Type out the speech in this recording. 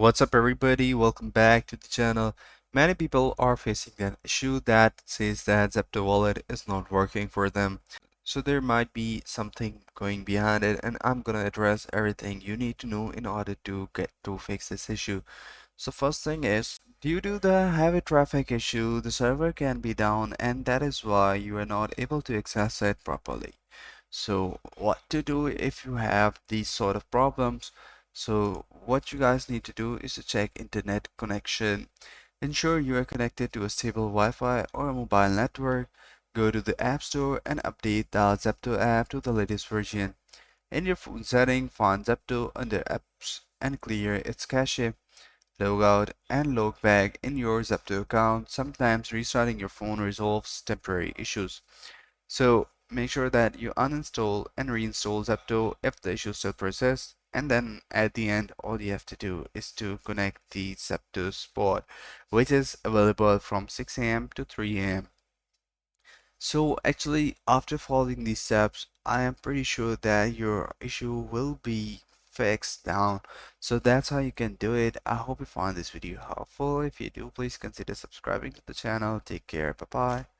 What's up everybody, welcome back to the channel. Many people are facing an issue that says that ZEPTO wallet is not working for them. So there might be something going behind it, and I'm gonna address everything you need to know in order to get to fix this issue. So first thing is, due to the heavy traffic issue, the server can be down and that is why you are not able to access it properly. So what to do if you have these sort of problems? So what you guys need to do is to check internet connection. Ensure you are connected to a stable Wi-Fi or a mobile network. Go to the App Store and update the ZEPTO app to the latest version. In your phone setting, find ZEPTO under Apps and clear its cache. Log out and log back in your ZEPTO account. Sometimes restarting your phone resolves temporary issues. So make sure that you uninstall and reinstall ZEPTO if the issue still persists. And then at the end, all you have to do is to connect the ZEPTO support, which is available from 6 a.m. to 3 a.m. So actually, after following these steps, I am pretty sure that your issue will be fixed down. So that's how you can do it. I hope you find this video helpful. If you do, please consider subscribing to the channel. Take care. Bye bye.